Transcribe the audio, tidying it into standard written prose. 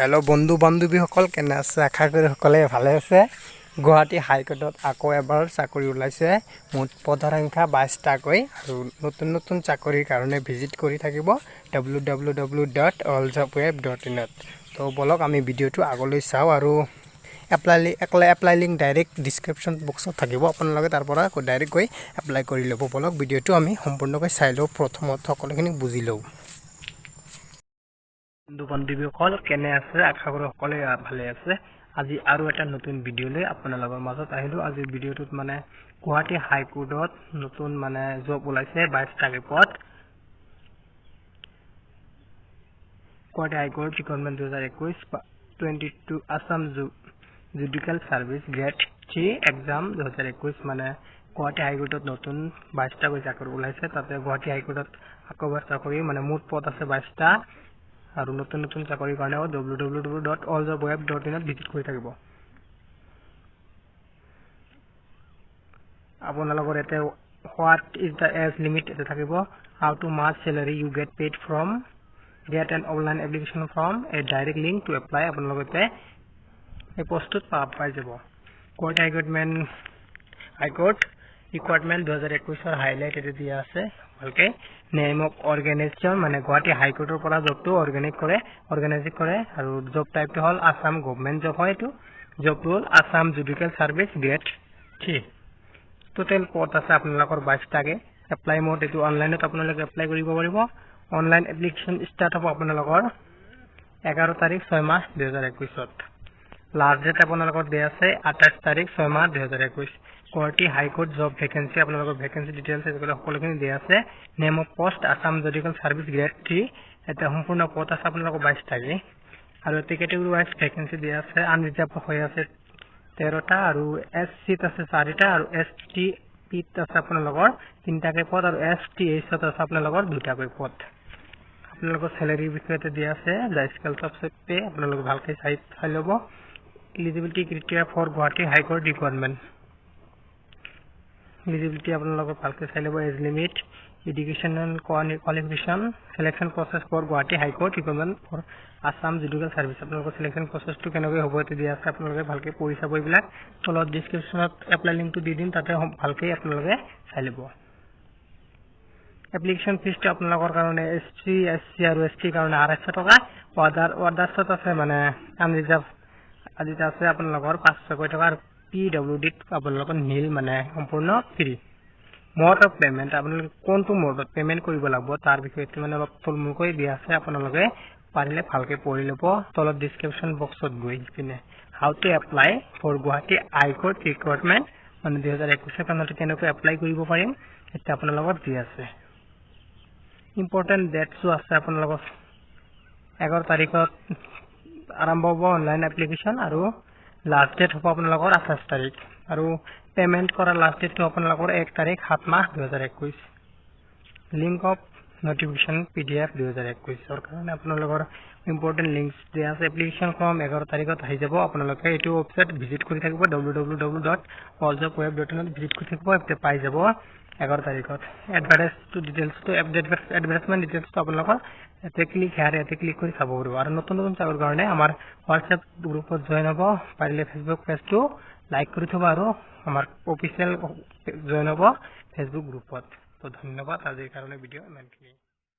hello बंधु बान्धवीসকল কেনে আছে আশা কৰি সকলে ভালে আছে গুৱাহাটী হাইকোৰ্টত আকৌ এবাৰ চাকৰি ওলাইছে মুঠ পদৰ সংখ্যা 22টাকৈ আৰু নতুন নতুন চাকৰিৰ কাৰণে ভিজিট কৰি থাকিব www.alljobweb.in তো বলক আমি ভিডিওটো আগলৈ চাও আৰু এপ্লাই লিংক ডাইৰেক্ট ডেসক্ৰিপচন বক্সত থাকিব আপোনালোকে তাৰ পৰা ডাইৰেক্ট গৈ এপ্লাই কৰি ল'ব বলক ভিডিওটো আমি সম্পূৰ্ণকৈ চাই লও প্ৰথমত সকলোখিনি বুজি লও বন্ধু বান্ধৱীসকল কেনে আছে আশা কৰো সকলে ভালে আছে আজি আৰু এটা নতুন ভিডিও লৈ আপোনালোকৰ মাজত আহিলো আজি ভিডিওটোত মানে গুৱাহাটী হাইকোৰ্টত নতুন মানে জব ওলাইছে 22টা পদ Guwahati high court recruitment 2021-22 Assam judicial service grade 3 exam 2021 মানে গুৱাহাটী হাইকোৰ্টত নতুন 22টা চাকৰি ওলাইছে তাতে গুৱাহাটী হাইকোৰ্টত আকবাৰ চাকৰি মানে মুঠ পদ আছে 22টা আৰু নতুন নতুন চাকৰিৰ কাৰণে www.alljobweb.in ভিজিট কৰি থাকিব আপোনালোকৰ এতে what is the age limit এতে থাকিব how to much salary you get paid from get an online application from a direct link to apply আপোনালোকে এই পোষ্টত পাই যাব গুৱাহাটী হাইকোৰ্ট ৰিক্ৰুটমেন্ট 2021 ৰ হাইলাইট এতে দিয়া আছে ভালকে নেম অফ অৰ্গানাইজেচন মানে গুৱাহাটী হাইকোৰ্টৰ পৰা জবটো অৰ্গানাইজ কৰে আৰু জব টাইপটো হল আসাম গভৰ্ণমেন্ট জব হয় এটো জব ৰল Assam judicial service grade 3 total পদ আছে আপোনালোকৰ 22টাকে এপ্লাই মোড এটো অনলাইনত আপোনালোকে এপ্লাই কৰিব পাৰিব অনলাইন এপ্লিকেশন স্টাৰ্ট হ'ব আপোনালোকৰ 11 তাৰিখ 6 মাহ 2021 লাষ্ট ডেট আপোনালোকৰ দিয়া আছে 28 তাৰিখ 6 মাহ 2021 গুৱাহাটী হাইকোৰ্ট জব ভ্যাকেন্সি আপোনালোকৰ ভ্যাকেন্সি ডিটেইলছ এগুলো সকলোখিনি দিয়া আছে name of post Assam judicial service grade 3 এটা সম্পূৰ্ণ পদ আছে আপোনালোকৰ 22টাকে আৰু এতে ক্যাটাগৰি ওয়াইজ ভ্যাকেন্সি দিয়া আছে আনৰিজাৰ্ভ হৈ আছে 13টা আৰু এসসি আছে 4টা আৰু এসটি পিত আছে আপোনালোকৰ 3টাকে পদ আৰু এসটি এছত আছে আপোনালোকৰ 2টাকৈ পদ আপোনালোকৰ স্যালাৰি বিষয়তে দিয়া আছে দা স্কেল অফ পে আপোনালোকে ভালকৈ চাই ল'ব eligibility criteria for Guwahati high court recruitment eligibility আপোনালোকে ভালকৈ চাই ল'ব age limit educational qualification selection process for Guwahati high court recruitment for Assam judicial service আপোনালোকৰ সিলেকশন প্ৰসেসটো কেনেকৈ হ'ব এতে দিয়া আছে আপোনালোকে ভালকৈ পঢ়ি চাব এইবিলাক তলত ডেসক্ৰিপচনত এপ্লাই লিংকটো দি দিম তাতে ভালকৈ আপোনালোকে চাই ল'ব এপ্লিকেশন ফিজটো আপোনালোকৰ কাৰণে এসসি আৰু এসটি কাৰণে 250 টকা অৰ্ডাৰছত আছে মানে আনৰিজাৰ্ভ আদিটা আছে আপোনালোকৰ 500 টকা আৰু পিডব্লিউডিত আপোনালোকৰ নীল মানে সম্পূৰ্ণ ফ্ৰী মোড অফ পেমেন্ট আপোনালোকে কোনটো মোডত পেমেন্ট কৰিব লাগিব তাৰ বিষয়টো মানে অলপ থুলমুলকৈ দিয়া আছে আপোনালোকে পাৰিলে ভালকৈ পঢ়ি ল'ব তলত ডেসক্ৰিপচন বক্সত গৈ পিনে how to apply for Guwahati high court recruitment মানে 2021 চনত কেনেকৈ এপ্লাই কৰিব পাৰিম এটা আপোনালোকৰ দিয়া আছে ইম্পৰ্টেন্ট ডেটছো আছে আপোনালোকৰ 11 তাৰিখত আৰম্ভ হ'ব অনলাইন এপ্লিকেশন আৰু লাষ্ট ডেট হ'ব আপোনালোকৰ 28 তাৰিখ আৰু পেমেন্ট কৰা লাষ্ট ডেটটো আপোনালোকৰ 1 তাৰিখ 7 মাহ 2021 লিংক অফ নোটিফিকেশন পিডিএফ 2021 ৰ কাৰণে আপোনালোকৰ ইম্পৰ্টেন্ট লিংকস দিয়া আছে এপ্লিকেশন ফৰ্ম 11 তাৰিখত আহি যাব আপোনালোকে এটো ওয়েবসাইট ভিজিট কৰি থাকিব www.alljobweb.in ভিজিট কৰি থাকিব এতে পাই যাব 11 তাৰিখত এডভাৰটাইজমেন্ট ডিটেইলছটো আপোনালোকৰ এতে ক্লিক কৰি চাব পাৰিব আৰু নতুন চাকৰ কাৰণে আমাৰ WhatsApp গ্ৰুপত জয়েন হ'ব পাৰিলে Facebook পেজটো লাইক কৰি থব আৰু আমাৰ অফিচিয়েল জয়েন হ'ব Facebook গ্ৰুপত তো ধন্যবাদ আজিৰ কাৰণে ভিডিও ইমানখিনি